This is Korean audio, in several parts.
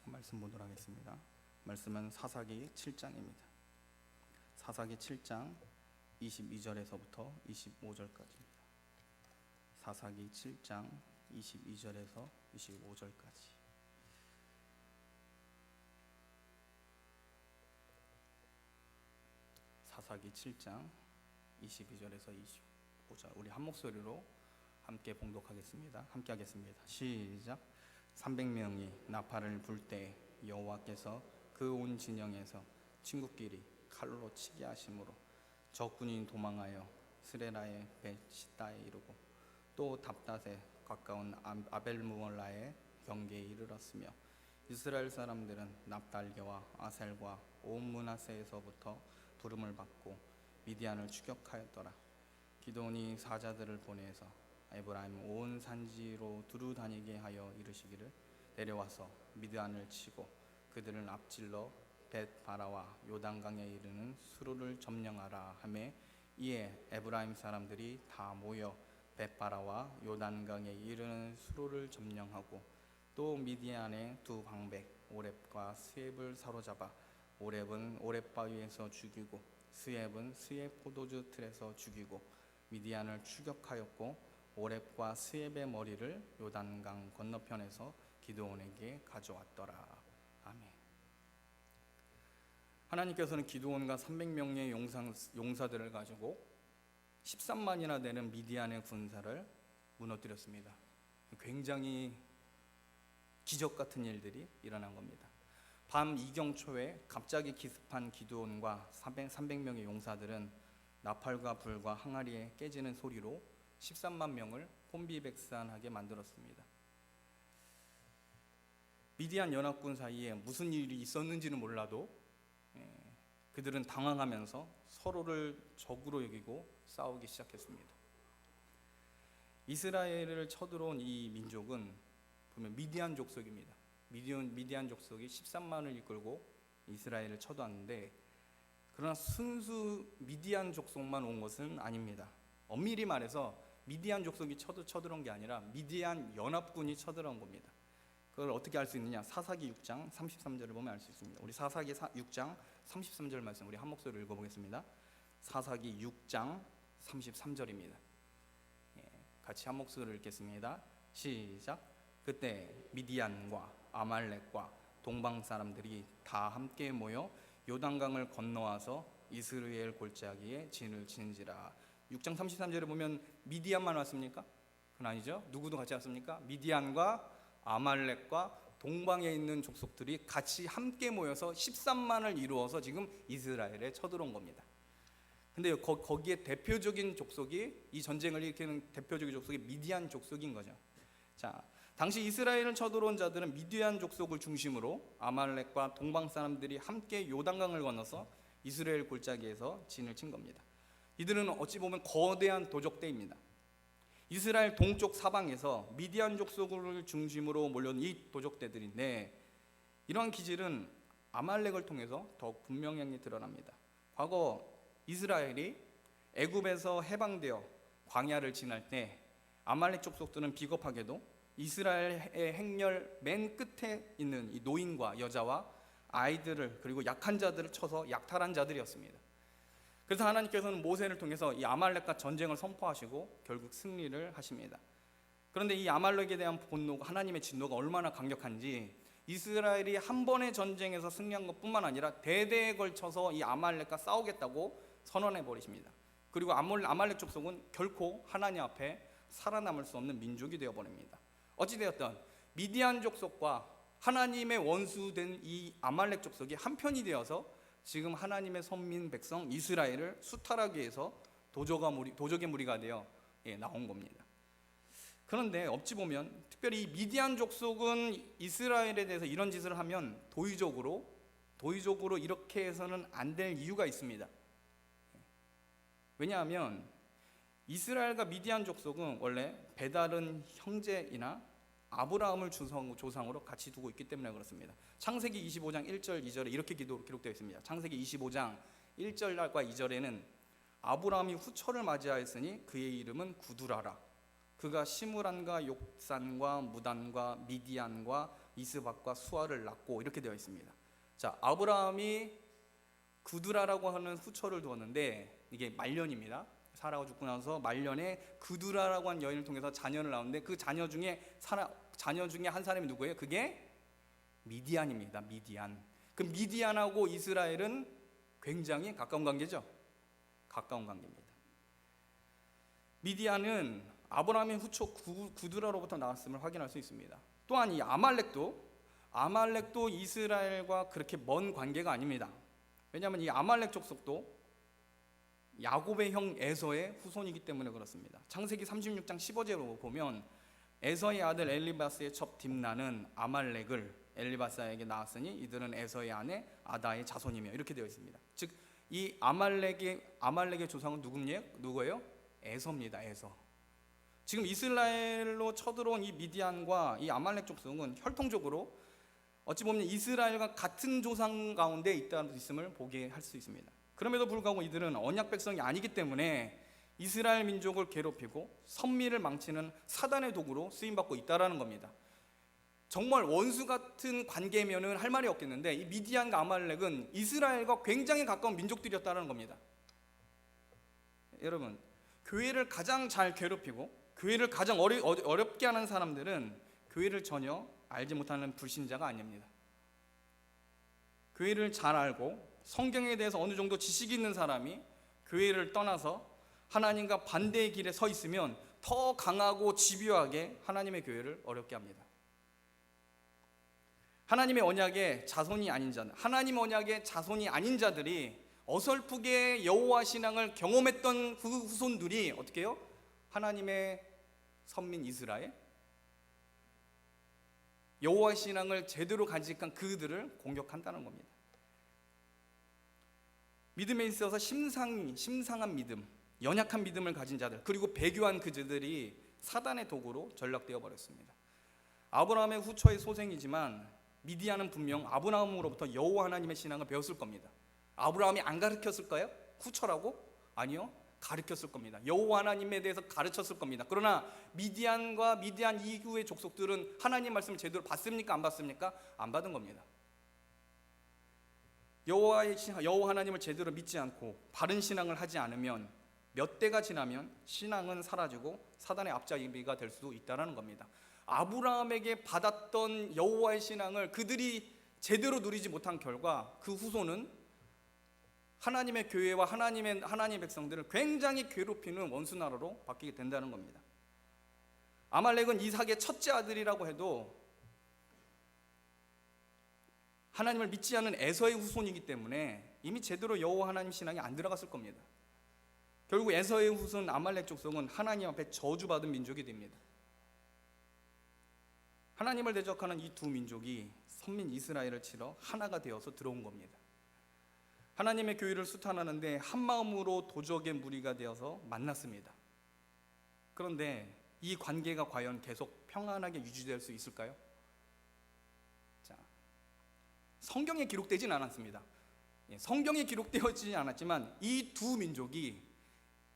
시간 말씀 보도록 하겠습니다. 말씀은 사사기 7장입니다. 사사기 7장 22절에서부터 25절까지입니다. 사사기 7장 22절에서 25절까지. 사사기 7장 22절에서 25절 우리 한 목소리로 함께 봉독하겠습니다. 함께 하겠습니다. 시작. 300명이 나팔을 불 때 여호와께서 그 온 진영에서 친구끼리 칼로 치게 하심으로 적군이 도망하여 스레라의 벳시다에 이르고 또 답닷에 가까운 아벨무올라의 경계에 이르렀으며 이스라엘 사람들은 납달게와 아셀과 온 므낫세에서부터 부름을 받고 미디안을 추격하였더라. 기드온이 사자들을 보내서 에브라임 온 산지로 두루 다니게 하여 이르시기를 내려와서 미디안을 치고 그들을 앞질러 벳바라와 요단강에 이르는 수로를 점령하라 하매 이에 에브라임 사람들이 다 모여 벳바라와 요단강에 이르는 수로를 점령하고 또 미디안의 두 방백 오렙과 스엡을 사로잡아 오렙은 오렙 바위에서 죽이고 스엡은 스엡 포도주 틀에서 죽이고 미디안을 추격하였고 오렙과 스엡의 머리를 요단강 건너편에서 기드온에게 가져왔더라. 아멘. 하나님께서는 기드온과 300명의 용사들을 가지고 13만이나 되는 미디안의 군사를 무너뜨렸습니다. 굉장히 기적 같은 일들이 일어난 겁니다. 밤 이경초에 갑자기 기습한 기드온과 300명의 용사들은 나팔과 불과 항아리에 깨지는 소리로 13만 명을 혼비백산하게 만들었습니다. 미디안 연합군 사이에 무슨 일이 있었는지는 몰라도 그들은 당황하면서 서로를 적으로 여기고 싸우기 시작했습니다. 이스라엘을 쳐들어온 이 민족은 보면 미디안 족속입니다. 미디안 족속이 13만을 이끌고 이스라엘을 쳐도왔는데 그러나 순수 미디안 족속만 온 것은 아닙니다. 엄밀히 말해서 미디안 족속이 쳐들어온 게 아니라 미디안 연합군이 쳐들어온 겁니다. 그걸 어떻게 알 수 있느냐? 사사기 6장 33절을 보면 알 수 있습니다. 우리 사사기 6장 33절 말씀 우리 한 목소리로 읽어보겠습니다. 사사기 6장 33절입니다. 같이 한 목소리로 읽겠습니다. 시작. 그때 미디안과 아말렉과 동방 사람들이 다 함께 모여 요단강을 건너와서 이스라엘 골짜기에 진을 치는지라. 6장 33절에 보면 미디안만 왔습니까? 그건 아니죠. 누구도 같이 왔습니까? 미디안과 아말렉과 동방에 있는 족속들이 같이 함께 모여서 13만을 이루어서 지금 이스라엘에 쳐들어온 겁니다. 근데 거기에 대표적인 족속이 이 전쟁을 일으키는 대표적인 족속이 미디안 족속인 거죠. 자, 당시 이스라엘을 쳐들어온 자들은 미디안 족속을 중심으로 아말렉과 동방 사람들이 함께 요단강을 건너서 이스라엘 골짜기에서 진을 친 겁니다. 이들은 어찌 보면 거대한 도적대입니다. 이스라엘 동쪽 사방에서 미디안 족속을 중심으로 몰려온 이 도적대들인데 이러한 기질은 아말렉을 통해서 더욱 분명히 드러납니다. 과거 이스라엘이 애굽에서 해방되어 광야를 지날 때 아말렉 족속들은 비겁하게도 이스라엘의 행렬 맨 끝에 있는 이 노인과 여자와 아이들을 그리고 약한 자들을 쳐서 약탈한 자들이었습니다. 그래서 하나님께서는 모세를 통해서 이 아말렉과 전쟁을 선포하시고 결국 승리를 하십니다. 그런데 이 아말렉에 대한 분노가 하나님의 진노가 얼마나 강력한지 이스라엘이 한 번의 전쟁에서 승리한 것뿐만 아니라 대대에 걸쳐서 이 아말렉과 싸우겠다고 선언해 버리십니다. 그리고 아말렉 족속은 결코 하나님 앞에 살아남을 수 없는 민족이 되어 버립니다. 어찌되었든 미디안 족속과 하나님의 원수된 이 아말렉 족속이 한편이 되어서 지금 하나님의 선민 백성 이스라엘을 수탈하기 위해서 도적의 무리가 되어 나온 겁니다. 그런데 어찌 보면 특별히 이 미디안 족속은 이스라엘에 대해서 이런 짓을 하면 도의적으로 이렇게 해서는 안 될 이유가 있습니다. 왜냐하면 이스라엘과 미디안 족속은 원래 배다른 형제이나 아브라함을 조상으로 같이 두고 있기 때문에 그렇습니다. 창세기 25장 1절 2절에 이렇게 기록되어 있습니다. 창세기 25장 1절과 2절에는 아브라함이 후처를 맞이하였으니 그의 이름은 구두라라. 그가 시므란과 욕산과 무단과 미디안과 이스박과 수아를 낳고 이렇게 되어 있습니다. 자, 아브라함이 그두라라고 하는 후처를 두었는데 이게 말년입니다. 사라가 죽고 나서 말년에 그두라라고 하는 여인을 통해서 자녀를 낳았는데 그 자녀 중에 한 사람이 누구예요? 그게 미디안입니다. 미디안. 그 미디안하고 이스라엘은 굉장히 가까운 관계죠. 가까운 관계입니다. 미디안은 아브라함의 후처 그두라로부터 나왔음을 확인할 수 있습니다. 또한 이 아말렉도 이스라엘과 그렇게 먼 관계가 아닙니다. 왜냐하면 이 아말렉 족속도 야곱의 형 에서의 후손이기 때문에 그렇습니다. 창세기 36장 15절로 보면 에서의 아들 엘리바스의 첩 딥나는 아말렉을 엘리바스에게 낳았으니 이들은 에서의 아내 아다의 자손이며 이렇게 되어 있습니다. 즉 이 아말렉의 조상은 누구예요? 에서입니다. 에서. 지금 이스라엘로 쳐들어온 이 미디안과 이 아말렉 족속은 혈통적으로 어찌 보면 이스라엘과 같은 조상 가운데 있음을 보게 할 수 있습니다. 그럼에도 불구하고 이들은 언약 백성이 아니기 때문에 이스라엘 민족을 괴롭히고 선민을 망치는 사단의 도구로 쓰임받고 있다는 겁니다. 정말 원수 같은 관계면은 할 말이 없겠는데 이 미디안과 아말렉은 이스라엘과 굉장히 가까운 민족들이었다는 겁니다. 여러분, 교회를 가장 잘 괴롭히고 교회를 가장 어렵게 하는 사람들은 교회를 전혀 알지 못하는 불신자가 아닙니다. 교회를 잘 알고 성경에 대해서 어느 정도 지식이 있는 사람이 교회를 떠나서 하나님과 반대의 길에 서 있으면 더 강하고 집요하게 하나님의 교회를 어렵게 합니다. 하나님의 언약의 자손이 아닌 자들이 어설프게 여호와 신앙을 경험했던 그 후손들이 어떻게 해요? 하나님의 선민 이스라엘, 여호와 신앙을 제대로 간직한 그들을 공격한다는 겁니다. 믿음에 있어서 심상한 믿음, 연약한 믿음을 가진 자들, 그리고 배교한 그들이 사단의 도구로 전락되어 버렸습니다. 아브라함의 후처의 소생이지만 미디안은 분명 아브라함으로부터 여호와 하나님의 신앙을 배웠을 겁니다. 아브라함이 안 가르쳤을까요? 후처라고? 아니요, 가르쳤을 겁니다. 여호와 하나님에 대해서 가르쳤을 겁니다. 그러나 미디안과 미디안 이후의 족속들은 하나님 말씀을 제대로 받습니까? 안 받습니까? 안 받은 겁니다. 여호와 하나님을 제대로 믿지 않고 바른 신앙을 하지 않으면 몇 대가 지나면 신앙은 사라지고 사단의 앞잡이가 될 수도 있다는 겁니다. 아브라함에게 받았던 여호와의 신앙을 그들이 제대로 누리지 못한 결과 그 후손은 하나님의 교회와 하나님의 백성들을 굉장히 괴롭히는 원수 나라로 바뀌게 된다는 겁니다. 아말렉은 이삭의 첫째 아들이라고 해도 하나님을 믿지 않는 에서의 후손이기 때문에 이미 제대로 여호와 하나님 신앙이 안 들어갔을 겁니다. 결국 에서의 후손 아말렉 족속은 하나님 앞에 저주받은 민족이 됩니다. 하나님을 대적하는 이 두 민족이 선민 이스라엘을 치러 하나가 되어서 들어온 겁니다. 하나님의 교회를 수탄하는데 한 마음으로 도적의 무리가 되어서 만났습니다. 그런데 이 관계가 과연 계속 평안하게 유지될 수 있을까요? 자, 성경에 기록되진 않았습니다. 성경에 기록되어지지 않았지만 이 두 민족이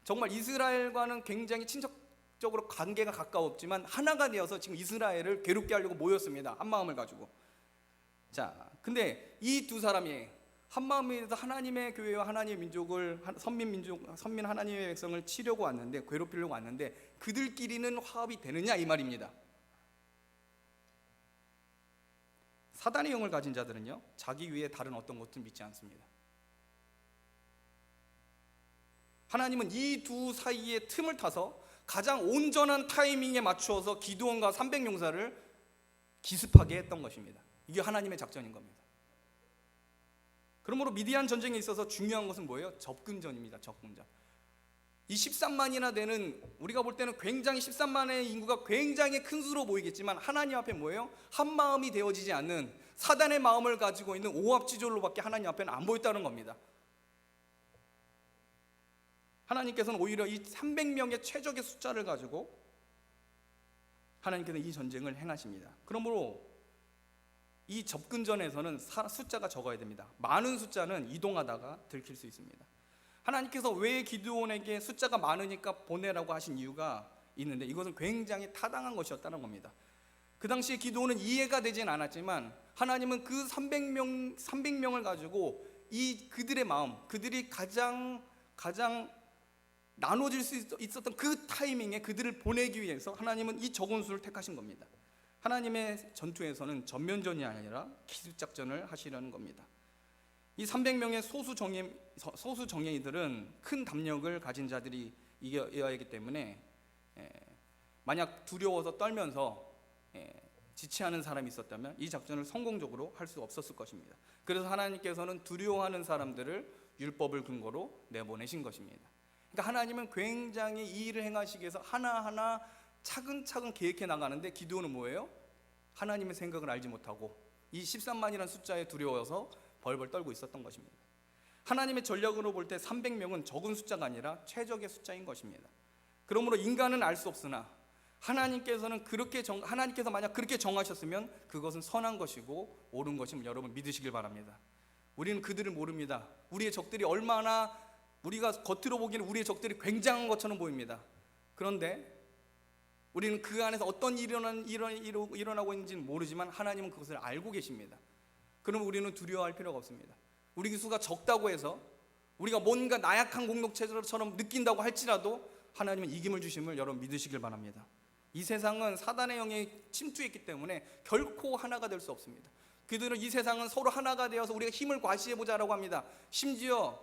정말 이스라엘과는 굉장히 친척적으로 관계가 가까웠지만 하나가 되어서 지금 이스라엘을 괴롭게 하려고 모였습니다. 한 마음을 가지고. 자, 근데 이 두 사람이 한 마음이 돼서 하나님의 교회와 하나님의 민족을 선민 하나님의 백성을 치려고 왔는데, 괴롭히려고 왔는데 그들끼리는 화합이 되느냐 이 말입니다. 사단의 영을 가진 자들은요, 자기 위에 다른 어떤 것도 믿지 않습니다. 하나님은 이 두 사이의 틈을 타서 가장 온전한 타이밍에 맞추어서 기드온과 300용사를 기습하게 했던 것입니다. 이게 하나님의 작전인 겁니다. 그러므로 미디안 전쟁에 있어서 중요한 것은 뭐예요? 접근전입니다. 접근전. 이 13만이나 되는, 우리가 볼 때는 굉장히 13만의 인구가 굉장히 큰 수로 보이겠지만 하나님 앞에 뭐예요? 한 마음이 되어지지 않는 사단의 마음을 가지고 있는 오합지졸로밖에 하나님 앞에는 안 보였다는 겁니다. 하나님께서는 오히려 이 300명의 최적의 숫자를 가지고 하나님께서는 이 전쟁을 행하십니다. 그러므로 이 접근전에서는 숫자가 적어야 됩니다. 많은 숫자는 이동하다가 들킬 수 있습니다. 하나님께서 왜 기드온에게 숫자가 많으니까 보내라고 하신 이유가 있는데, 이것은 굉장히 타당한 것이었다는 겁니다. 그 당시에 기도는 이해가 되진 않았지만 하나님은 그 300명을 가지고 그들의 마음, 그들이 가장 나눠질 수 있었던 그 타이밍에 그들을 보내기 위해서 하나님은 이 적은 수를 택하신 겁니다. 하나님의 전투에서는 전면전이 아니라 기습작전을 하시려는 겁니다. 이 300명의 소수 정예이들은 큰 담력을 가진 자들이 이겨야 하기 때문에 만약 두려워서 떨면서 지체하는 사람이 있었다면 이 작전을 성공적으로 할 수 없었을 것입니다. 그래서 하나님께서는 두려워하는 사람들을 율법을 근거로 내보내신 것입니다. 그러니까 하나님은 굉장히 이 일을 행하시기 위해서 하나하나 차근차근 계획해 나가는데 기드온은 뭐예요? 하나님의 생각을 알지 못하고 이 13만이라는 숫자에 두려워서 벌벌 떨고 있었던 것입니다. 하나님의 전략으로 볼 때 300명은 적은 숫자가 아니라 최적의 숫자인 것입니다. 그러므로 인간은 알 수 없으나 하나님께서 만약 그렇게 정하셨으면 그것은 선한 것이고 옳은 것임을 여러분 믿으시길 바랍니다. 우리는 그들을 모릅니다. 우리의 적들이 얼마나, 우리가 겉으로 보기에는 우리의 적들이 굉장한 것처럼 보입니다. 그런데 우리는 그 안에서 어떤 일이 일어나고 있는지는 모르지만 하나님은 그것을 알고 계십니다. 그러면 우리는 두려워할 필요가 없습니다. 우리 수가 적다고 해서 우리가 뭔가 나약한 공동체처럼 느낀다고 할지라도 하나님은 이김을 주심을 여러분 믿으시길 바랍니다. 이 세상은 사단의 영에 침투했기 때문에 결코 하나가 될 수 없습니다. 그들은 이 세상은 서로 하나가 되어서 우리가 힘을 과시해보자라고 합니다. 심지어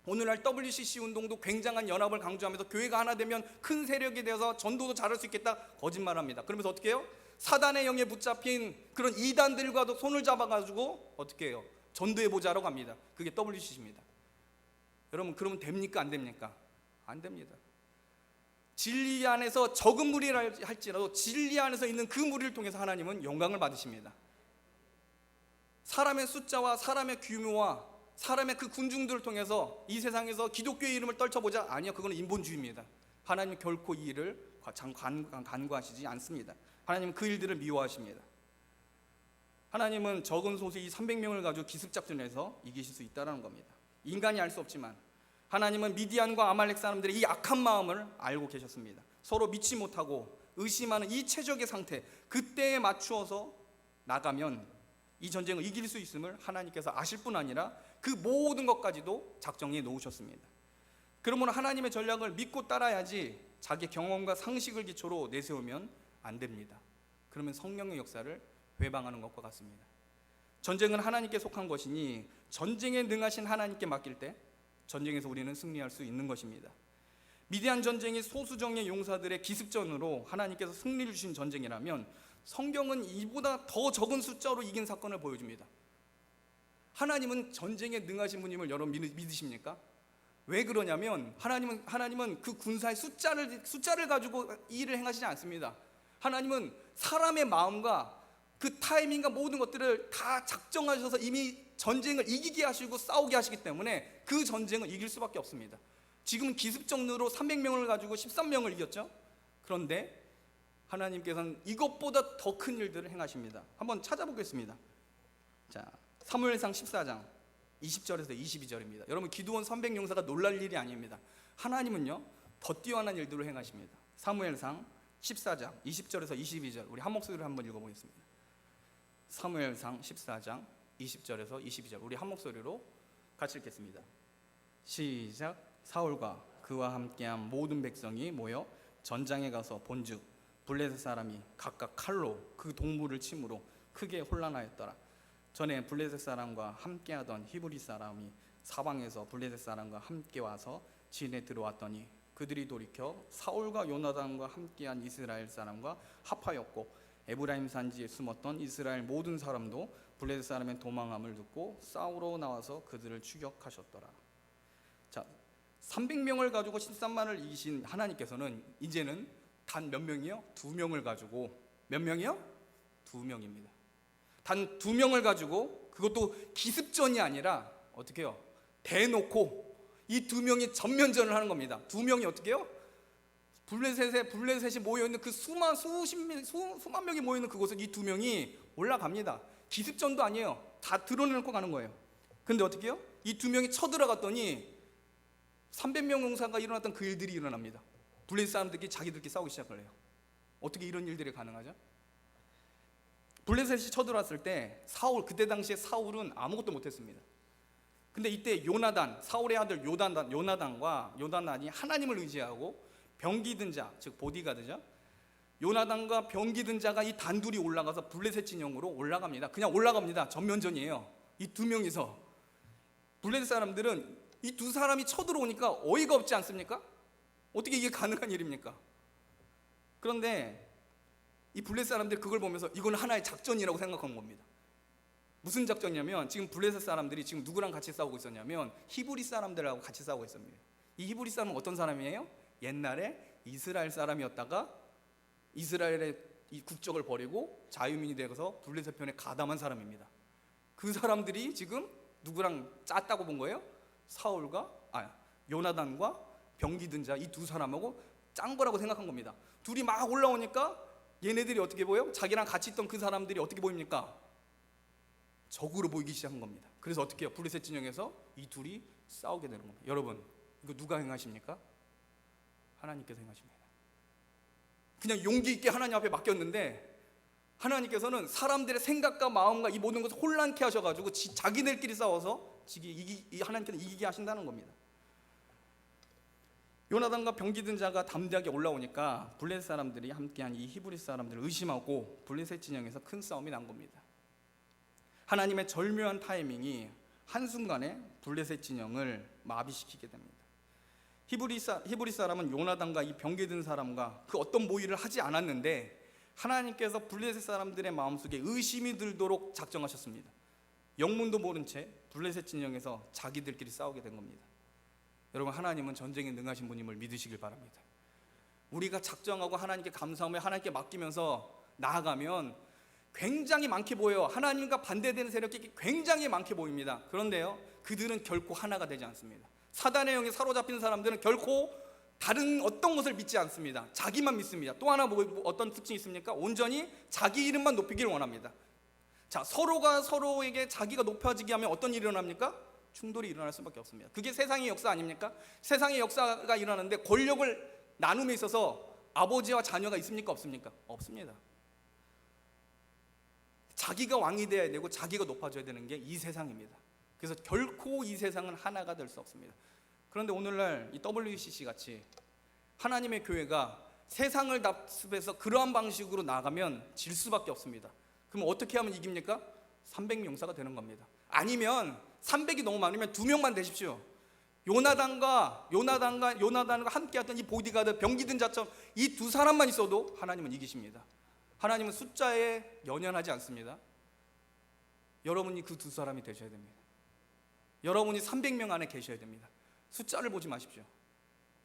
오늘날 WCC 운동도 굉장한 연합을 강조하면서 교회가 하나 되면 큰 세력이 되어서 전도도 잘할 수 있겠다 거짓말합니다. 그러면서 어떻게 해요? 사단의 영에 붙잡힌 그런 이단들과도 손을 잡아가지고 어떻게 해요? 전도해보자라고 합니다. 그게 WCC입니다. 여러분 그러면 됩니까? 안 됩니까? 안 됩니다. 진리 안에서 적은 무리를 할지라도 진리 안에서 있는 그 무리를 통해서 하나님은 영광을 받으십니다. 사람의 숫자와 사람의 규모와 사람의 그 군중들을 통해서 이 세상에서 기독교의 이름을 떨쳐보자? 아니요, 그거는 인본주의입니다. 하나님은 결코 이 일을 간과하시지 않습니다. 하나님은 그 일들을 미워하십니다. 하나님은 적은 소수 이 300명을 가지고 기습작전해서 이기실 수 있다는 겁니다. 인간이 알 수 없지만 하나님은 미디안과 아말렉 사람들의 이 악한 마음을 알고 계셨습니다. 서로 믿지 못하고 의심하는 이 최적의 상태, 그때에 맞추어서 나가면 이 전쟁을 이길 수 있음을 하나님께서 아실 뿐 아니라 그 모든 것까지도 작정해 놓으셨습니다. 그러므로 하나님의 전략을 믿고 따라야지 자기 경험과 상식을 기초로 내세우면 안 됩니다. 그러면 성령의 역사를 회방하는 것과 같습니다. 전쟁은 하나님께 속한 것이니 전쟁에 능하신 하나님께 맡길 때 전쟁에서 우리는 승리할 수 있는 것입니다. 미디안 전쟁이 소수정예 용사들의 기습전으로 하나님께서 승리를 주신 전쟁이라면 성경은 이보다 더 적은 숫자로 이긴 사건을 보여줍니다. 하나님은 전쟁에 능하신 분임을 여러분 믿으십니까? 왜 그러냐면 하나님은 그 군사의 숫자를 가지고 이 일을 행하시지 않습니다. 하나님은 사람의 마음과 그 타이밍과 모든 것들을 다 작정하셔서 이미 전쟁을 이기게 하시고 싸우게 하시기 때문에 그 전쟁을 이길 수밖에 없습니다. 지금 기습전으로 300명을 가지고 13명을 이겼죠. 그런데 하나님께서는 이것보다 더 큰 일들을 행하십니다. 한번 찾아보겠습니다. 자, 사무엘상 14장 20절에서 22절입니다. 여러분 기드온 300용사가 놀랄 일이 아닙니다. 하나님은요 더 뛰어난 일들을 행하십니다. 사무엘상 14장 20절에서 22절 우리 한 목소리로 한번 읽어보겠습니다. 사무엘상 14장 20절에서 22절 우리 한 목소리로 같이 읽겠습니다. 시작. 사울과 그와 함께한 모든 백성이 모여 전장에 가서 본즉 블레셋 사람이 각각 칼로 그 동물을 침으로 크게 혼란하였더라. 전에 블레셋 사람과 함께하던 히브리 사람이 사방에서 블레셋 사람과 함께 와서 진에 들어왔더니 그들이 돌이켜 사울과 요나단과 함께한 이스라엘 사람과 합하였고 에브라임 산지에 숨었던 이스라엘 모든 사람도 블레셋 사람의 도망함을 듣고 싸우러 나와서 그들을 추격하셨더라. 자, 300명을 가지고 13만을 이기신 하나님께서는 이제는 단 몇 명이요? 2명을 가지고 몇 명이요? 2명입니다. 단 2명을 가지고 그것도 기습전이 아니라 어떻게 해요? 대놓고 이 2명이 전면전을 하는 겁니다. 2명이 어떻게 해요? 블레셋이 모여있는 그 수만 명이 모여있는 그곳에 이 2명이 올라갑니다. 기습전도 아니에요. 다 드러내놓고 가는 거예요. 근데 어떻게 해요? 이 2명이 쳐들어갔더니 300명 용사가 일어났던 그 일들이 일어납니다. 블레셋 사람들끼리 자기들끼리 싸우기 시작을 해요. 어떻게 이런 일들이 가능하죠? 블레셋이 쳐들어왔을 때 그때 당시에 사울은 아무것도 못했습니다. 근데 이때 요나단, 사울의 아들 요나단이 하나님을 의지하고 병기든 자, 즉 보디가드죠. 요나단과 병기든 자가 이 단둘이 올라가서 블레셋 진영으로 올라갑니다. 그냥 올라갑니다. 전면전이에요. 이 두 명이서. 블레셋 사람들은 이 두 사람이 쳐들어오니까 어이가 없지 않습니까? 어떻게 이게 가능한 일입니까? 그런데 이 블레셋 사람들 그걸 보면서 이건 하나의 작전이라고 생각한 겁니다. 무슨 작전이냐면 지금 블레셋 사람들이 지금 누구랑 같이 싸우고 있었냐면 히브리 사람들하고 같이 싸우고 있습니다. 이 히브리 사람은 어떤 사람이에요? 옛날에 이스라엘 사람이었다가 이스라엘의 이 국적을 버리고 자유민이 되어서 블레셋 편에 가담한 사람입니다. 그 사람들이 지금 누구랑 짰다고 본 거예요? 요나단과 병기든 자 이 두 사람하고 짠 거라고 생각한 겁니다. 둘이 막 올라오니까 얘네들이 어떻게 보여요? 자기랑 같이 있던 그 사람들이 어떻게 보입니까? 적으로 보이기 시작한 겁니다. 그래서 어떻게 해요? 블레셋 진영에서 이 둘이 싸우게 되는 겁니다. 여러분, 이거 누가 행하십니까? 하나님께서 행하십니다. 그냥 용기 있게 하나님 앞에 맡겼는데 하나님께서는 사람들의 생각과 마음과 이 모든 것을 혼란케 하셔가지고 자기들끼리 싸워서 하나님께서 이기게 하신다는 겁니다. 요나단과 병기든 자가 담대하게 올라오니까 블레셋 사람들이 함께한 이 히브리 사람들을 의심하고 블레셋 진영에서 큰 싸움이 난 겁니다. 하나님의 절묘한 타이밍이 한순간에 블레셋 진영을 마비시키게 됩니다. 히브리 사람은 요나단과 이 병기든 사람과 그 어떤 모의를 하지 않았는데 하나님께서 블레셋 사람들의 마음속에 의심이 들도록 작정하셨습니다. 영문도 모른 채 블레셋 진영에서 자기들끼리 싸우게 된 겁니다. 여러분, 하나님은 전쟁에 능하신 분임을 믿으시길 바랍니다. 우리가 작정하고 하나님께 감사하며 하나님께 맡기면서 나아가면 굉장히 많게 보여요. 하나님과 반대되는 세력이 굉장히 많게 보입니다. 그런데요, 그들은 결코 하나가 되지 않습니다. 사단의 영에 사로잡힌 사람들은 결코 다른 어떤 것을 믿지 않습니다. 자기만 믿습니다. 또 하나 어떤 특징이 있습니까? 온전히 자기 이름만 높이기를 원합니다. 자, 서로가 서로에게 자기가 높아지게 하면 어떤 일이 일어납니까? 충돌이 일어날 수밖에 없습니다. 그게 세상의 역사 아닙니까? 세상의 역사가 일어나는데 권력을 나눔에 있어서 아버지와 자녀가 있습니까? 없습니까? 없습니다. 자기가 왕이 되어야 되고 자기가 높아져야 되는 게 이 세상입니다. 그래서 결코 이 세상은 하나가 될 수 없습니다. 그런데 오늘날 이 WCC 같이 하나님의 교회가 세상을 답습해서 그러한 방식으로 나가면 질 수밖에 없습니다. 그럼 어떻게 하면 이깁니까? 300명사가 되는 겁니다. 아니면 300이 너무 많으면 2명만 되십시오. 요나단과 함께했던 이 보디가드 병기든 자처럼 이 두 사람만 있어도 하나님은 이기십니다. 하나님은 숫자에 연연하지 않습니다. 여러분이 그 두 사람이 되셔야 됩니다. 여러분이 300명 안에 계셔야 됩니다. 숫자를 보지 마십시오.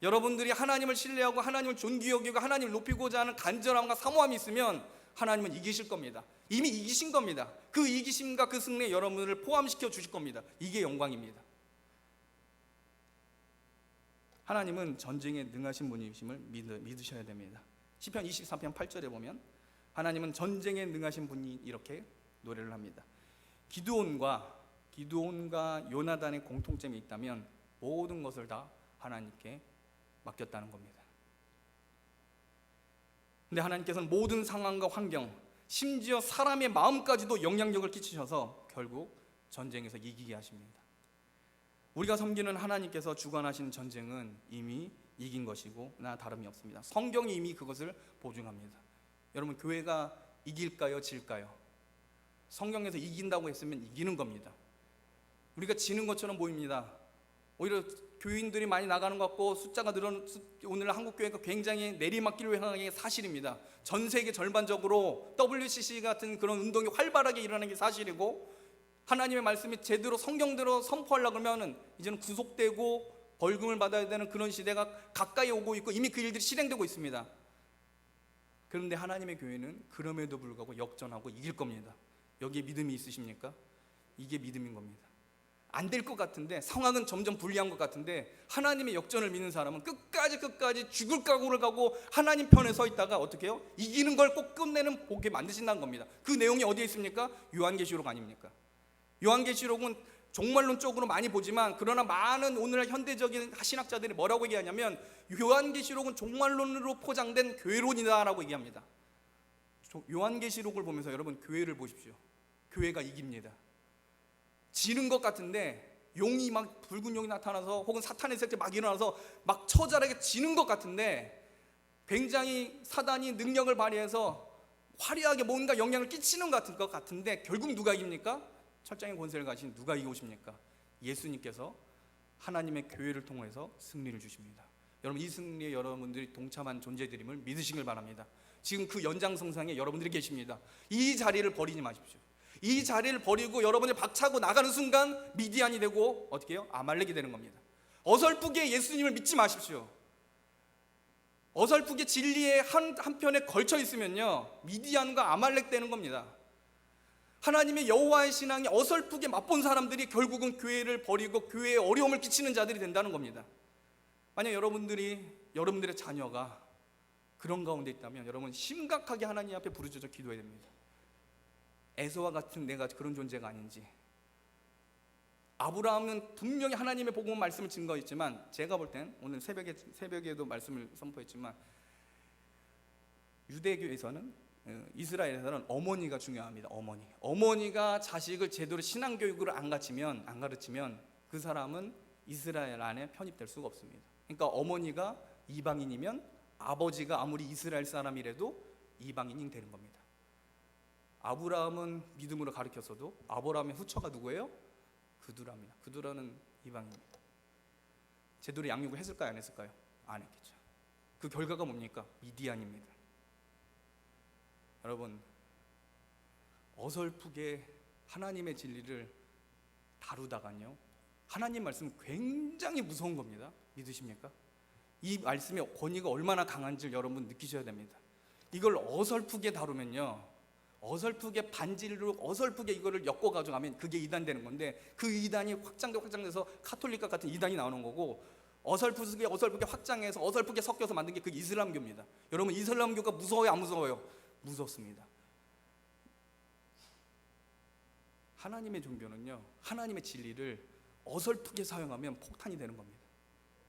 여러분들이 하나님을 신뢰하고 하나님을 존귀 여기고 하나님을 높이고자 하는 간절함과 사모함이 있으면 하나님은 이기실 겁니다. 이미 이기신 겁니다. 그 이기심과 그 승리에 여러분을 포함시켜 주실 겁니다. 이게 영광입니다. 하나님은 전쟁에 능하신 분이심을 믿으셔야 됩니다. 시편 24편 8절에 보면 하나님은 전쟁에 능하신 분이 이렇게 노래를 합니다. 기드온과 요나단의 공통점이 있다면 모든 것을 다 하나님께 맡겼다는 겁니다. 근데 하나님께서는 모든 상황과 환경, 심지어 사람의 마음까지도 영향력을 끼치셔서 결국 전쟁에서 이기게 하십니다. 우리가 섬기는 하나님께서 주관하시는 전쟁은 이미 이긴 것이고 나 다름이 없습니다. 성경이 이미 그것을 보증합니다. 여러분, 교회가 이길까요, 질까요? 성경에서 이긴다고 했으면 이기는 겁니다. 우리가 지는 것처럼 보입니다. 오히려 교인들이 많이 나가는 것 같고 숫자가 오늘 한국 교회가 굉장히 내리막길로 향하는 게 사실입니다. 전 세계 전반적으로 WCC 같은 그런 운동이 활발하게 일어나는 게 사실이고, 하나님의 말씀이 제대로 성경대로 선포하려고 하면 이제는 구속되고 벌금을 받아야 되는 그런 시대가 가까이 오고 있고 이미 그 일들이 실행되고 있습니다. 그런데 하나님의 교회는 그럼에도 불구하고 역전하고 이길 겁니다. 여기에 믿음이 있으십니까? 이게 믿음인 겁니다. 안 될 것 같은데, 상황은 점점 불리한 것 같은데, 하나님의 역전을 믿는 사람은 끝까지 죽을 각오를 가고 하나님 편에 서 있다가 어떻게 해요? 이기는 걸 꼭 끝내는 보게 만드신다는 겁니다. 그 내용이 어디에 있습니까? 요한계시록 아닙니까? 요한계시록은 종말론 쪽으로 많이 보지만, 그러나 많은 오늘날 현대적인 신학자들이 뭐라고 얘기하냐면 요한계시록은 종말론으로 포장된 교회론이다라고 얘기합니다. 요한계시록을 보면서 여러분 교회를 보십시오. 교회가 이깁니다. 지는 것 같은데 용이 막 붉은 용이 나타나서 혹은 사탄의 세력이 막 일어나서 막 처절하게 지는 것 같은데 굉장히 사단이 능력을 발휘해서 화려하게 뭔가 영향을 끼치는 것 같은데 결국 누가 이깁니까? 철장의 권세를 가진 누가 이기십니까? 예수님께서 하나님의 교회를 통해서 승리를 주십니다. 여러분 이 승리에 여러분들이 동참한 존재들임을 믿으시길 바랍니다. 지금 그 연장선상에 여러분들이 계십니다. 이 자리를 버리지 마십시오. 이 자리를 버리고 여러분이 박차고 나가는 순간 미디안이 되고 어떻게 해요? 아말렉이 되는 겁니다. 어설프게 예수님을 믿지 마십시오. 어설프게 진리의 한편에 걸쳐 있으면요 미디안과 아말렉 되는 겁니다. 하나님의 여호와의 신앙이 어설프게 맛본 사람들이 결국은 교회를 버리고 교회에 어려움을 끼치는 자들이 된다는 겁니다. 만약 여러분들의 자녀가 그런 가운데 있다면 여러분 심각하게 하나님 앞에 부르짖어 기도해야 됩니다. 에서와 같은 내가 그런 존재가 아닌지. 아브라함은 분명히 하나님의 복음 말씀을 증거했지만 제가 볼 땐 오늘 새벽에도 말씀을 선포했지만 유대교에서는 이스라엘에서는 어머니가 중요합니다. 어머니가 자식을 제대로 신앙 교육을 안 가르치면 그 사람은 이스라엘 안에 편입될 수가 없습니다. 그러니까 어머니가 이방인이면 아버지가 아무리 이스라엘 사람이라도 이방인이 되는 겁니다. 아브라함은 믿음으로 가르쳤어도 아브라함의 후처가 누구예요? 그두라입니다. 그두라는 이방인입니다. 제대로 양육을 했을까요? 안 했을까요? 안 했겠죠. 그 결과가 뭡니까? 미디안입니다. 여러분 어설프게 하나님의 진리를 다루다가요 하나님 말씀은 굉장히 무서운 겁니다. 믿으십니까? 이 말씀의 권위가 얼마나 강한지 여러분 느끼셔야 됩니다. 이걸 어설프게 다루면요 어설프게 반진리로 어설프게 이거를 엮어 가져가면 그게 이단 되는 건데 그 이단이 확장돼서 카톨릭과 같은 이단이 나오는 거고 어설프게 확장해서 어설프게 섞여서 만든 게 그 이슬람교입니다. 여러분 이슬람교가 무서워요 안 무서워요? 무섭습니다. 하나님의 종교는요 하나님의 진리를 어설프게 사용하면 폭탄이 되는 겁니다.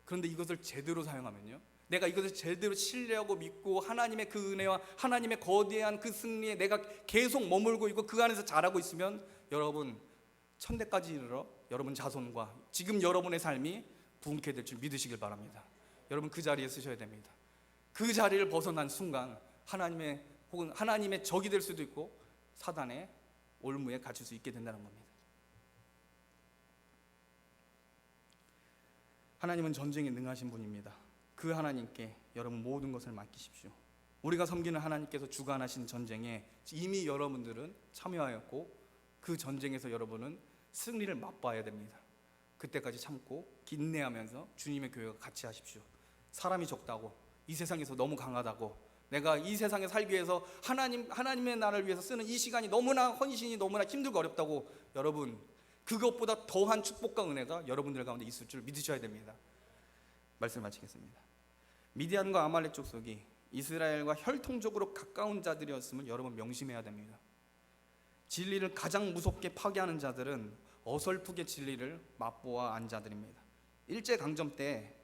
그런데 이것을 제대로 사용하면요 내가 이것을 제대로 신뢰하고 믿고 하나님의 그 은혜와 하나님의 거대한 그 승리에 내가 계속 머물고 있고 그 안에서 자라고 있으면 여러분 천대까지 이르러 여러분 자손과 지금 여러분의 삶이 부흥케 될 줄 믿으시길 바랍니다. 여러분 그 자리에 서셔야 됩니다. 그 자리를 벗어난 순간 하나님의 적이 될 수도 있고 사단의 올무에 갇힐 수 있게 된다는 겁니다. 하나님은 전쟁에 능하신 분입니다. 그 하나님께 여러분 모든 것을 맡기십시오. 우리가 섬기는 하나님께서 주관하신 전쟁에 이미 여러분들은 참여하였고 그 전쟁에서 여러분은 승리를 맛봐야 됩니다. 그때까지 참고 인내하면서 주님의 교회가 같이 하십시오. 사람이 적다고 이 세상에서 너무 강하다고 내가 이 세상에 살기 위해서 하나님의 나라를 위해서 쓰는 이 시간이 너무나 헌신이 너무나 힘들고 어렵다고 여러분 그것보다 더한 축복과 은혜가 여러분들 가운데 있을 줄 믿으셔야 됩니다. 말씀 마치겠습니다. 미디안과 아말렉 족속이 이스라엘과 혈통적으로 가까운 자들이었음을 여러분 명심해야 됩니다. 진리를 가장 무섭게 파괴하는 자들은 어설프게 진리를 맛보아 안 자들입니다. 일제강점 때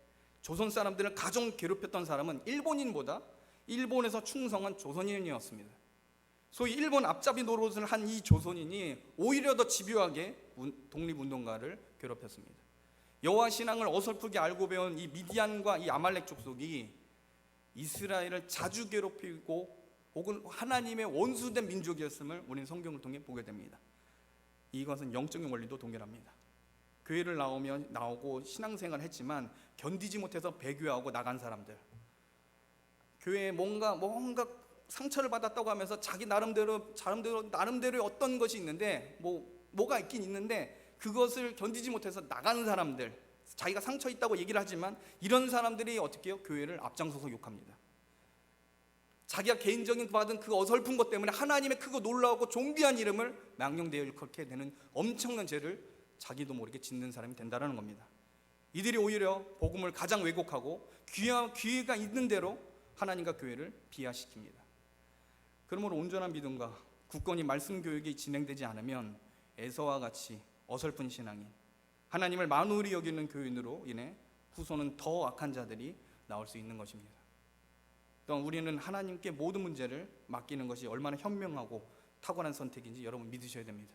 조선 사람들을 가장 괴롭혔던 사람은 일본인보다 일본에서 충성한 조선인이었습니다. 소위 일본 앞잡이 노릇을 한 이 조선인이 오히려 더 집요하게 독립운동가를 괴롭혔습니다. 여호와 신앙을 어설프게 알고 배운 이 미디안과 이 아말렉 족속이 이스라엘을 자주 괴롭히고 혹은 하나님의 원수된 민족이었음을 우리는 성경을 통해 보게 됩니다. 이것은 영적인 원리도 동일합니다. 교회를 나오고 신앙생활을 했지만 견디지 못해서 배교하고 나간 사람들, 교회에 뭔가 상처를 받았다고 하면서 자기 나름대로 어떤 것이 있는데 뭐가 있긴 있는데 그것을 견디지 못해서 나가는 사람들, 자기가 상처 있다고 얘기를 하지만 이런 사람들이 어떻게 해요? 교회를 앞장서서 욕합니다. 자기가 개인적인 받은 그 어설픈 것 때문에 하나님의 크고 놀라우고 존귀한 이름을 망령되어 일컫게 되는 엄청난 죄를 자기도 모르게 짓는 사람이 된다는 겁니다. 이들이 오히려 복음을 가장 왜곡하고 기회가 있는 대로 하나님과 교회를 비하시킵니다. 그러므로 온전한 믿음과 굳건히 말씀 교육이 진행되지 않으면 에서와 같이 어설픈 신앙인, 하나님을 만홀히 여기는 교인으로 인해 후손은 더 악한 자들이 나올 수 있는 것입니다. 또한 우리는 하나님께 모든 문제를 맡기는 것이 얼마나 현명하고 탁월한 선택인지 여러분 믿으셔야 됩니다.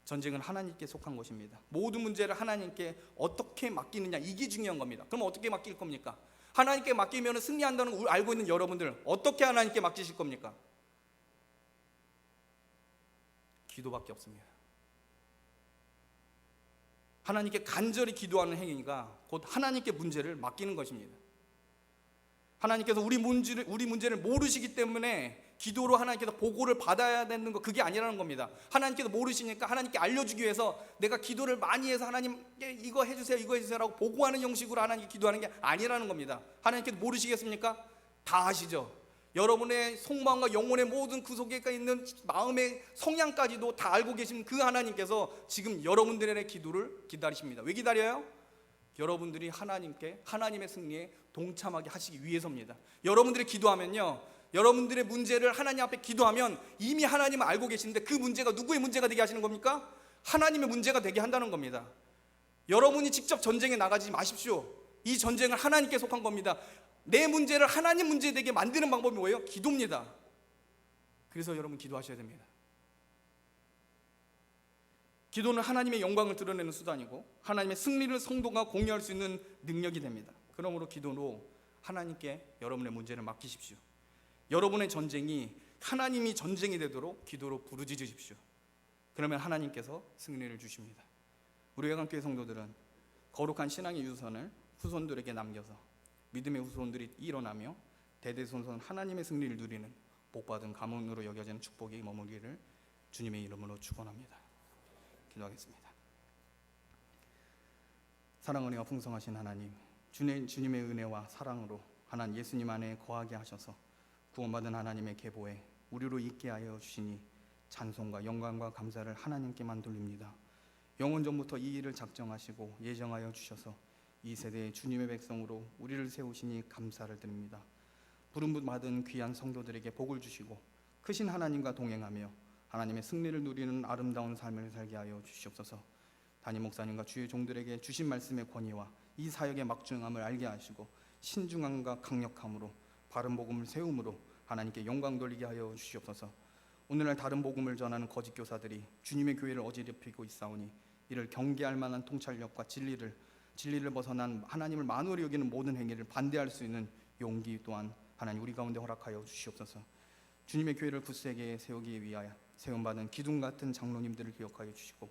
전쟁은 하나님께 속한 것입니다. 모든 문제를 하나님께 어떻게 맡기느냐, 이게 중요한 겁니다. 그럼 어떻게 맡길 겁니까? 하나님께 맡기면 승리한다는 걸 알고 있는 여러분들, 어떻게 하나님께 맡기실 겁니까? 기도밖에 없습니다. 하나님께 간절히 기도하는 행위가 곧 하나님께 문제를 맡기는 것입니다. 하나님께서 우리 문제를 모르시기 때문에 기도로 하나님께서 보고를 받아야 되는 거, 그게 아니라는 겁니다. 하나님께서 모르시니까 하나님께 알려주기 위해서 내가 기도를 많이 해서 하나님께 이거 해주세요, 이거 해주세요 라고 보고하는 형식으로 하나님께 기도하는 게 아니라는 겁니다. 하나님께서 모르시겠습니까? 다 아시죠? 여러분의 속마음과 영혼의 모든 그 속에 있는 마음의 성향까지도 다 알고 계신 그 하나님께서 지금 여러분들의 기도를 기다리십니다. 왜 기다려요? 여러분들이 하나님께, 하나님의 승리에 동참하게 하시기 위해서입니다. 여러분들이 기도하면요, 여러분들의 문제를 하나님 앞에 기도하면 이미 하나님은 알고 계시는데 그 문제가 누구의 문제가 되게 하시는 겁니까? 하나님의 문제가 되게 한다는 겁니다. 여러분이 직접 전쟁에 나가지 마십시오. 이 전쟁은 하나님께 속한 겁니다. 내 문제를 하나님 문제 되게 만드는 방법이 뭐예요? 기도입니다. 그래서 여러분 기도하셔야 됩니다. 기도는 하나님의 영광을 드러내는 수단이고 하나님의 승리를 성도가 공유할 수 있는 능력이 됩니다. 그러므로 기도로 하나님께 여러분의 문제를 맡기십시오. 여러분의 전쟁이 하나님이 전쟁이 되도록 기도로 부르짖으십시오. 그러면 하나님께서 승리를 주십니다. 우리 외강교회 성도들은 거룩한 신앙의 유산을 후손들에게 남겨서 믿음의 후손들이 일어나며 대대손손 하나님의 승리를 누리는 복받은 가문으로 여겨지는 축복이 머무르기를 주님의 이름으로 축원합니다. 기도하겠습니다. 사랑 은혜가 풍성하신 하나님, 주님의 은혜와 사랑으로 하나님 예수님 안에 거하게 하셔서 구원받은 하나님의 계보에 우리로 있게 하여 주시니 찬송과 영광과 감사를 하나님께만 돌립니다. 영원 전부터 이 일을 작정하시고 예정하여 주셔서 이 세대의 주님의 백성으로 우리를 세우시니 감사를 드립니다. 부름 받은 귀한 성도들에게 복을 주시고 크신 하나님과 동행하며 하나님의 승리를 누리는 아름다운 삶을 살게 하여 주시옵소서. 담임 목사님과 주의 종들에게 주신 말씀의 권위와 이 사역의 막중함을 알게 하시고 신중함과 강력함으로 바른 복음을 세움으로 하나님께 영광 돌리게 하여 주시옵소서. 오늘날 다른 복음을 전하는 거짓 교사들이 주님의 교회를 어지럽히고 있사오니 이를 경계할 만한 통찰력과 진리를 벗어난 하나님을 만으로 여기는 모든 행위를 반대할 수 있는 용기 또한 하나님 우리 가운데 허락하여 주시옵소서. 주님의 교회를 굳세게 세우기 위하여 세움받은 기둥 같은 장로님들을 기억하여 주시고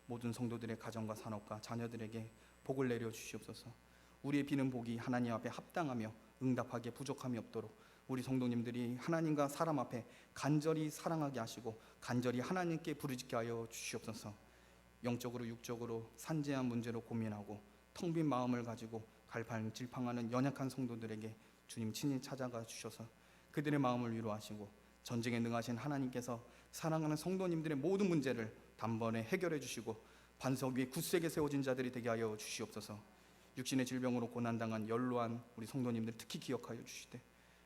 모든 성도들의 가정과 산업과 자녀들에게 복을 내려 주시옵소서. 우리의 비는 복이 하나님 앞에 합당하며 응답하게 부족함이 없도록 우리 성도님들이 하나님과 사람 앞에 간절히 사랑하게 하시고 간절히 하나님께 부르짖게 하여 주시옵소서. 영적으로 육적으로 산재한 문제로 고민하고 텅 빈 마음을 가지고 갈팡질팡하는 연약한 성도들에게 주님 친히 찾아가 주셔서 그들의 마음을 위로하시고 전쟁에 능하신 하나님께서 사랑하는 성도님들의 모든 문제를 단번에 해결해 주시고 반석 위에 굳세게 세워진 자들이 되게 하여 주시옵소서. 육신의 질병으로 고난당한 연로한 우리 성도님들 특히 기억하여 주시되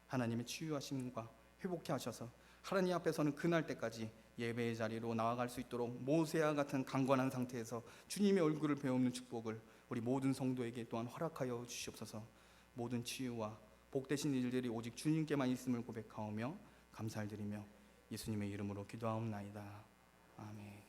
하나님의 치유하심과 회복케 하셔서 하나님 앞에서는 그날 때까지 예배의 자리로 나아갈 수 있도록 모세와 같은 강건한 상태에서 주님의 얼굴을 배우는 축복을 우리 모든 성도에게 또한 허락하여 주시옵소서. 모든 치유와 복되신 일들이 오직 주님께만 있음을 고백하오며 감사를 드리며 예수님의 이름으로 기도하옵나이다. 아멘.